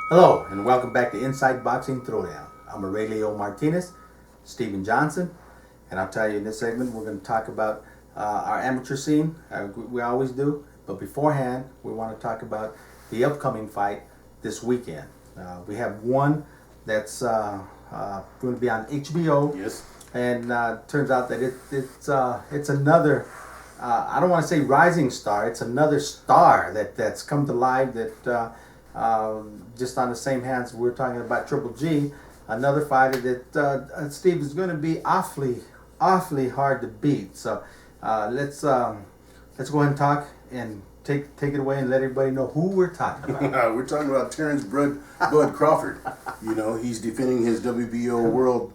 Hello, and welcome back to Inside Boxing Throwdown. I'm Aurelio Martinez, Steven Johnson, and I'll tell you in this segment we're going to talk about our amateur scene. We always do, but beforehand, we want to talk about the upcoming fight this weekend. We have one that's going to be on HBO. Yes. And turns out that it's another. I don't want to say rising star. It's another star that's come to life. That just on the same hands we're talking about Triple G, another fighter that Steve is going to be awfully hard to beat. So let's go ahead and talk and take it away and let everybody know who we're talking about. We're talking about Terence Bud Crawford. You know, he's defending his WBO World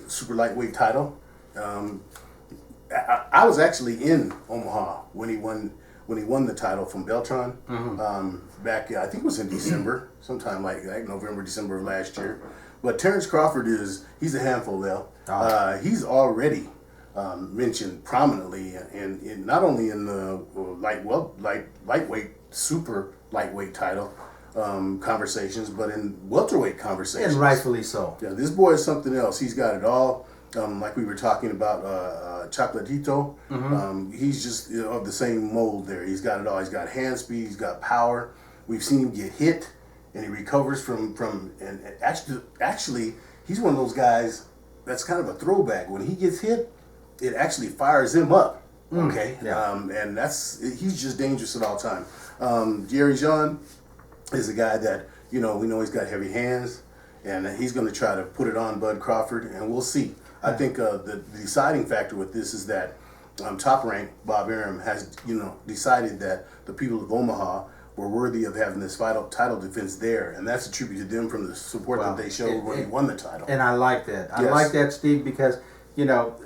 Super Lightweight title. I was actually in Omaha when he won the title from Beltran. Back, I think it was in December, sometime like November, December of last year. But Terence Crawford he's a handful, though. He's already mentioned prominently, in not only in the lightweight, super lightweight title conversations, but in welterweight conversations. And rightfully so. Yeah, this boy is something else. He's got it all. Like we were talking about Chocolatito. He's just of the same mold there. He's got it all. He's got hand speed. He's got power. We've seen him get hit, and he recovers from and actually, he's one of those guys that's kind of a throwback. When he gets hit, it actually fires him up. Okay, yeah. And he's just dangerous at all time. Dierry is a guy that we know he's got heavy hands, and he's going to try to put it on Bud Crawford, and we'll see. I think the deciding factor with this is that Top Rank Bob Arum has decided that the people of Omaha were worthy of having this title defense there, and that's a tribute to them from the support that they showed when he won the title. And I like that. I Yes. like that, Steve, because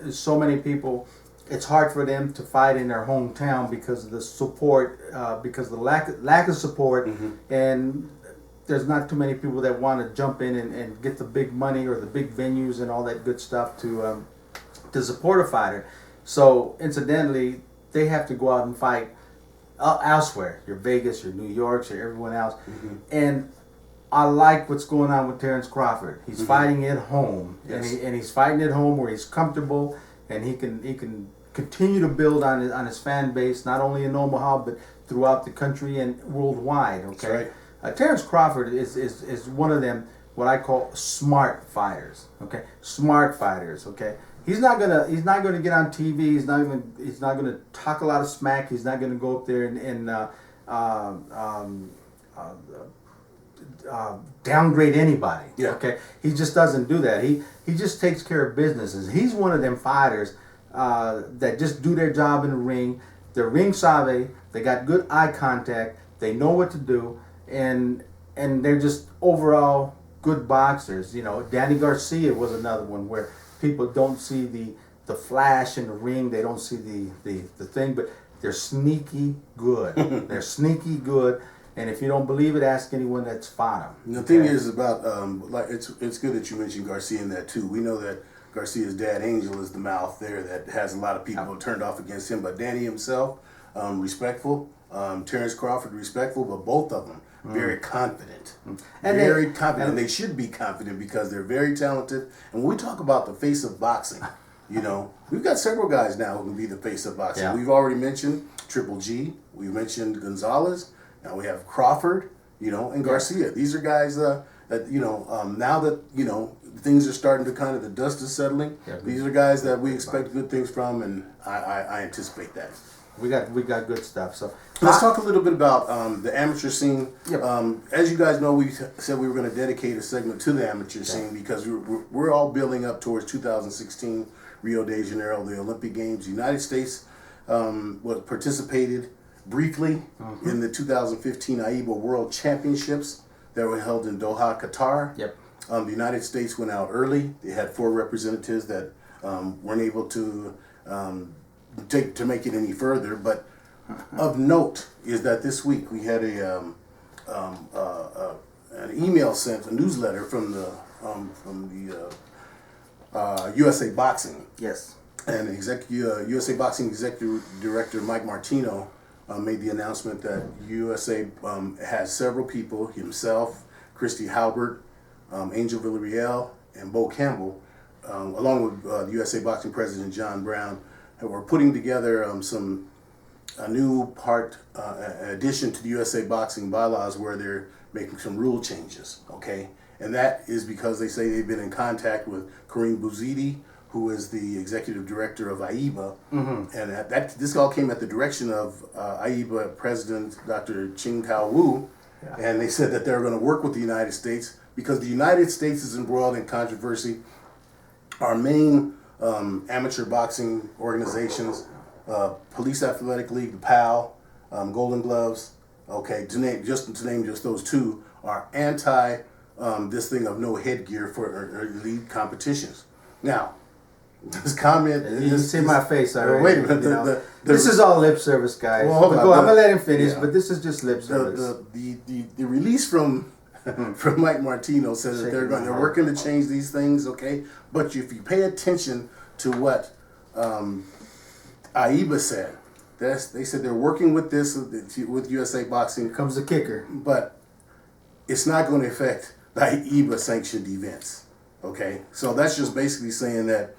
so many people. It's hard for them to fight in their hometown because of the support, because of the lack of support, and there's not too many people that want to jump in and get the big money or the big venues and all that good stuff to support a fighter. So incidentally, they have to go out and fight elsewhere. Your Vegas, your New Yorks, or everyone else. And I like what's going on with Terence Crawford. He's fighting at home, Yes. and he's fighting at home where he's comfortable, and he can continue to build on his fan base, not only in Omaha but throughout the country and worldwide. Okay. That's right. Terence Crawford is one of them, what I call smart fighters. Okay, smart fighters. Okay, he's not gonna get on TV. He's not gonna talk a lot of smack. He's not gonna go up there and downgrade anybody. Yeah. Okay, he just doesn't do that. He just takes care of businesses. He's one of them fighters that just do their job in the ring. They're ring savvy. They got good eye contact. They know what to do. And they're just overall good boxers. Danny Garcia was another one where people don't see the flash in the ring. They don't see the thing, but they're sneaky good. They're sneaky good. And if you don't believe it, ask anyone that's fought them. The thing is about it's good that you mentioned Garcia in that too. We know that Garcia's dad Angel is the mouth there that has a lot of people turned off against him, but Danny himself, respectful. Terence Crawford, respectful, but both of them very confident. And very confident. And they should be confident because they're very talented. And when we talk about the face of boxing, we've got several guys now who can be the face of boxing. Yeah. We've already mentioned Triple G. We mentioned Gonzalez. Now we have Crawford, and Garcia. These are guys that, now that, things are starting to kind of, the dust is settling. Yeah, these are guys that we expect good things from, and I anticipate that. We got good stuff. So let's talk a little bit about the amateur scene. Yep. As you guys know, we said we were going to dedicate a segment to the amateur scene because we're all building up towards 2016 Rio de Janeiro, the Olympic Games. United States participated briefly in the 2015 AIBA World Championships that were held in Doha, Qatar. Yep. The United States went out early. They had 4 representatives that weren't able to make it any further. But of note is that this week we had an email sent, a newsletter from the USA Boxing. Yes. And USA Boxing Executive Director Mike Martino made the announcement that USA has several people, himself, Christy Halbert, Angel Villarreal, and Bo Campbell, along with the USA Boxing President John Brown, were putting together a new addition to the USA Boxing bylaws where they're making some rule changes, okay? And that is because they say they've been in contact with Kareem Bouzidi, who is the executive director of AIBA, and this all came at the direction of AIBA President Dr. Ching Kao Wu, and they said that they're going to work with the United States because the United States is embroiled in controversy. Our main amateur boxing organizations, Police Athletic League, the PAL, Golden Gloves, okay, to name just those two, are anti this thing of no headgear for elite competitions. Now, this comment... You see my face already. Wait a minute. This is all lip service, guys. Well, hold on, I'm going to let him finish, but this is just lip service. The release from Mike Martino says that they're working to change these things, okay? But if you pay attention to what AIBA said, they said they're working with this, with USA Boxing. Here comes the kicker. But it's not going to affect the AIBA sanctioned events, okay? So that's just basically saying that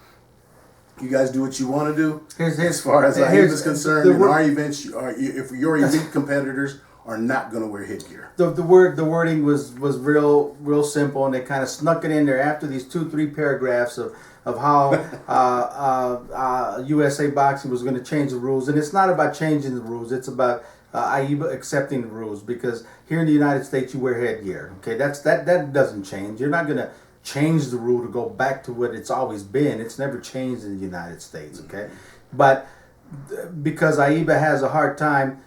you guys do what you want to do. As far as AIBA is concerned, in our events, if your elite competitors are not going to wear headgear. The wording was real simple, and they kind of snuck it in there after these 2-3 paragraphs of how USA Boxing was going to change the rules. And it's not about changing the rules; it's about AIBA accepting the rules, because here in the United States you wear headgear. Okay, that doesn't change. You're not going to change the rule to go back to what it's always been. It's never changed in the United States. Okay, but because AIBA has a hard time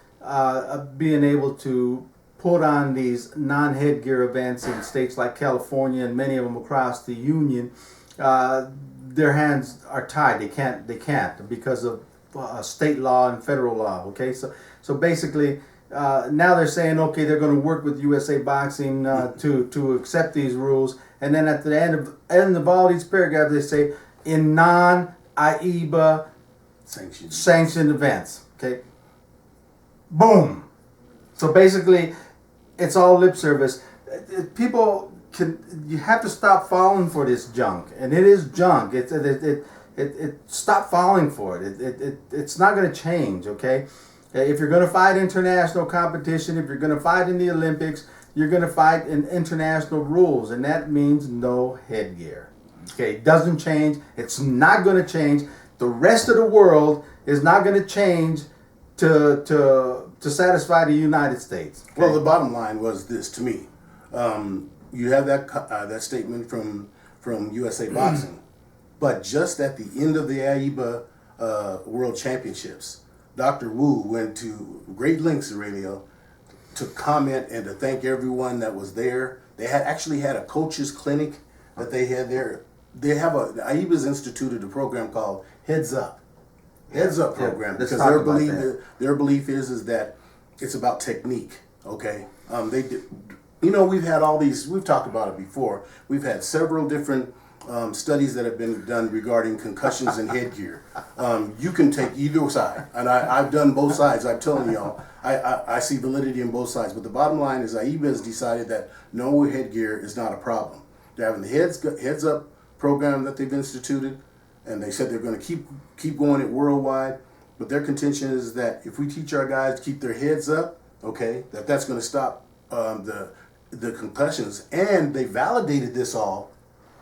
being able to put on these non-headgear events in states like California and many of them across the union, their hands are tied. They can't because of state law and federal law. Okay, so basically now they're saying, okay, they're going to work with USA Boxing to accept these rules, and then at the end of all these paragraphs they say in non-AIBA sanctioned events. Okay, boom. So basically, it's all lip service. You have to stop falling for this junk, and it is junk. Stop falling for it. It's not going to change. Okay, if you're going to fight international competition, if you're going to fight in the Olympics, you're going to fight in international rules, and that means no headgear. Okay, it doesn't change. It's not going to change. The rest of the world is not going to change to satisfy the United States. Okay? Well, the bottom line was this to me. You have that statement from USA Boxing, but just at the end of the AIBA World Championships, Dr. Wu went to great lengths, Aurelio, to comment and to thank everyone that was there. They actually had a coaches clinic that they had there. AIBA's instituted a program called Heads Up. Heads Up program, because their belief is that it's about technique. Okay, we've talked about it before. We've had several different studies that have been done regarding concussions and headgear. You can take either side, and I've done both sides. I'm telling y'all, I see validity in both sides. But the bottom line is AIBA has decided that no headgear is not a problem. They're having the Heads Up program that they've instituted, and they said they're going to keep going it worldwide. But their contention is that if we teach our guys to keep their heads up, okay, that's going to stop the concussions. And they validated this all.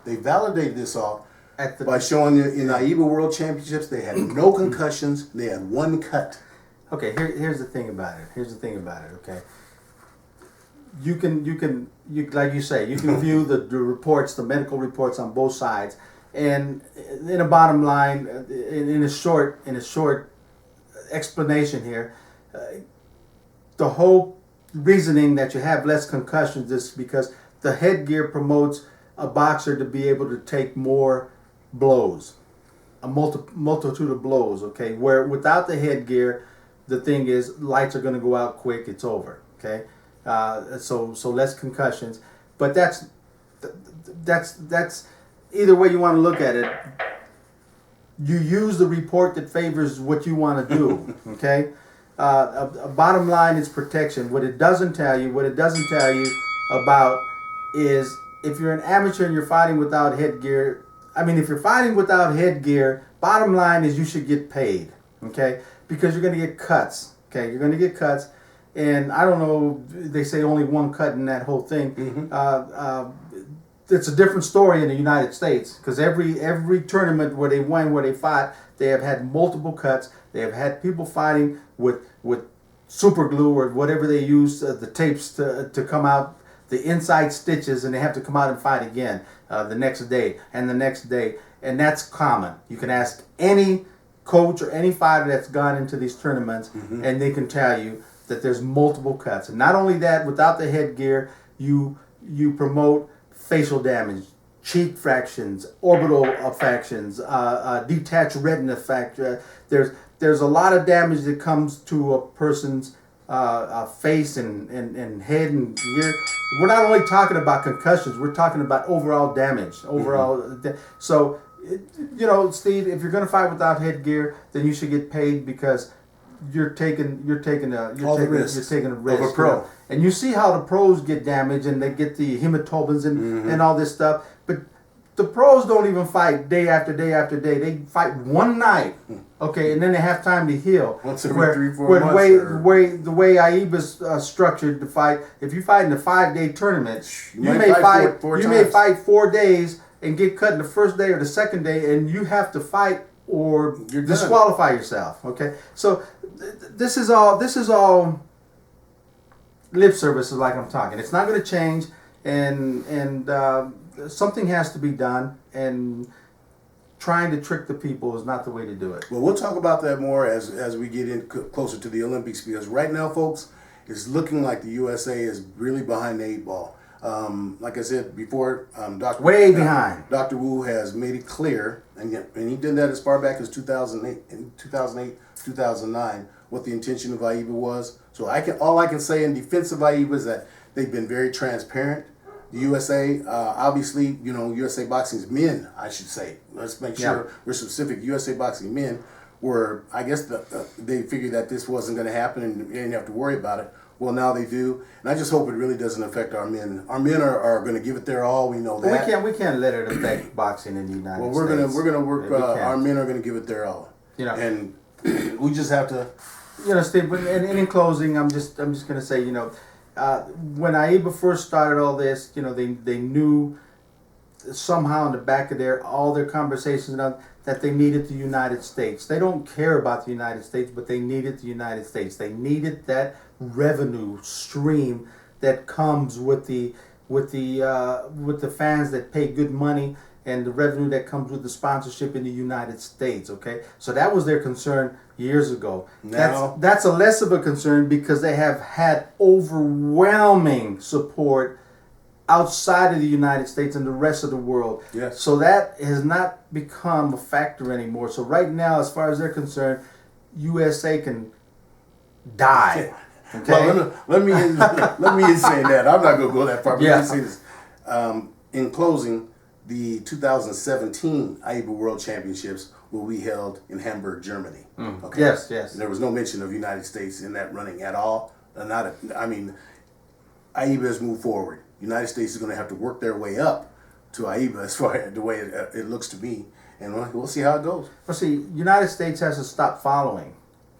By showing in AIBA World Championships they had no concussions. They had one cut. Okay, here's the thing about it. Okay, you can like you say, you can view the reports, the medical reports on both sides, and in a bottom line, in a short explanation here, the whole reasoning that you have less concussions is because the headgear promotes a boxer to be able to take more blows, a multitude of blows. Okay, where without the headgear, the thing is lights are going to go out quick. It's over. Okay, so less concussions, but that's either way you want to look at it. You use the report that favors what you want to do. Okay, bottom line is protection. What it doesn't tell you about is if you're an amateur and you're fighting without headgear. I mean, if you're fighting without headgear, bottom line is you should get paid, okay? Because you're going to get cuts, okay? You're going to get cuts, and I don't know. They say only one cut in that whole thing. It's a different story in the United States because every tournament where they win, where they fought, they have had multiple cuts. They have had people fighting with super glue or whatever they use, the tapes to come out, the inside stitches, and they have to come out and fight again the next day and the next day. And that's common. You can ask any coach or any fighter that's gone into these tournaments, and they can tell you that there's multiple cuts. And not only that, without the headgear, you promote facial damage, cheek fractions, orbital fractions, detached retina fracture. There's a lot of damage that comes to a person's face and head and ear. We're not only talking about concussions, we're talking about overall damage. So, Steve, if you're going to fight without headgear, then you should get paid because you're taking a risk of a pro. And you see how the pros get damaged and they get the hematobans and all this stuff. But the pros don't even fight day after day after day. They fight one night, okay, and then they have time to heal. Once every 3-4 months. The way AIBA's structured to fight, if you fight in a 5-day tournament, you may fight 4 days and get cut in the first day or the second day, and you have to fight or disqualify yourself. Okay, so this is all lip service, is like I'm talking. It's not going to change, and something has to be done, and trying to trick the people is not the way to do it. Well, we'll talk about that more as we get in closer to the Olympics, because right now, folks, it's looking like the USA is really behind the 8 ball. Like I said before, behind. Dr. Wu has made it clear, and he did that as far back as 2008, 2009, what the intention of AIBA was. So all I can say in defense of AIBA is that they've been very transparent. The USA, obviously, USA Boxing's men, I should say. Let's make sure we're specific. USA Boxing men were, I guess, they figured that this wasn't going to happen and they didn't have to worry about it. Well, now they do, and I just hope it really doesn't affect our men. Our men are going to give it their all. We know that. We can't let it affect boxing in the United States. Well, we're gonna work. Our men are going to give it their all. And we just have to. Steve. And in closing, I'm just going to say, when AIBA first started all this, they knew somehow in the back of all their conversations that they needed the United States. They don't care about the United States, but they needed the United States. They needed that revenue stream that comes with the fans that pay good money, and the revenue that comes with the sponsorship in the United States. Okay, so that was their concern years ago. Now, that's a less of a concern because they have had overwhelming support outside of the United States and the rest of the world. Yes. So that has not become a factor anymore. So right now, as far as they're concerned, USA can die. Okay? Well, let me in saying that. I'm not going to go that far, but let me say this. In closing, the 2017 AIBA World Championships will be held in Hamburg, Germany. Okay? Yes. There was no mention of United States in that running at all. AIBA has moved forward. United States is going to have to work their way up to AIBA as far as the way it looks to me, and we'll see how it goes. Well, see, United States has to stop following.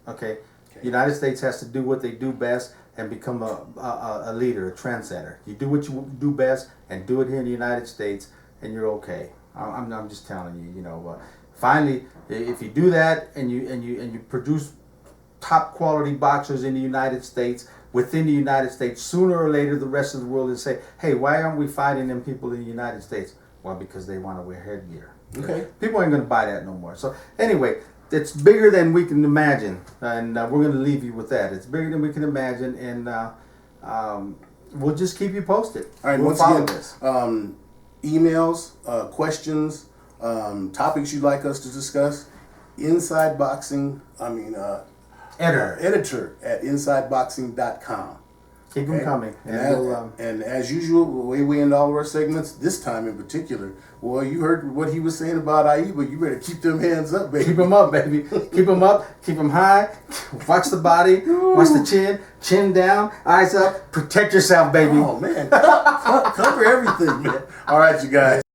Okay. United States has to do what they do best and become a leader, a trendsetter. You do what you do best and do it here in the United States, and you're okay. I'm just telling you. Finally, if you do that and you produce top quality boxers in the United States, within the United States, sooner or later the rest of the world will say, hey, why aren't we fighting them people in the United States? Well, because they want to wear headgear. Okay. People ain't going to buy that no more. So anyway, it's bigger than we can imagine, and we're going to leave you with that. It's bigger than we can imagine, and we'll just keep you posted. All right, we'll once again, emails, questions, topics you'd like us to discuss, editor at insideboxing.com. Keep them coming. And as usual, we end all of our segments, this time in particular. Well, you heard what he was saying about AIBA. You better keep them hands up, baby. Keep them up, baby. Keep them up. Keep them high. Watch the body. Watch the chin. Chin down. Eyes up. Protect yourself, baby. Oh, man. Cover everything, man. All right, you guys.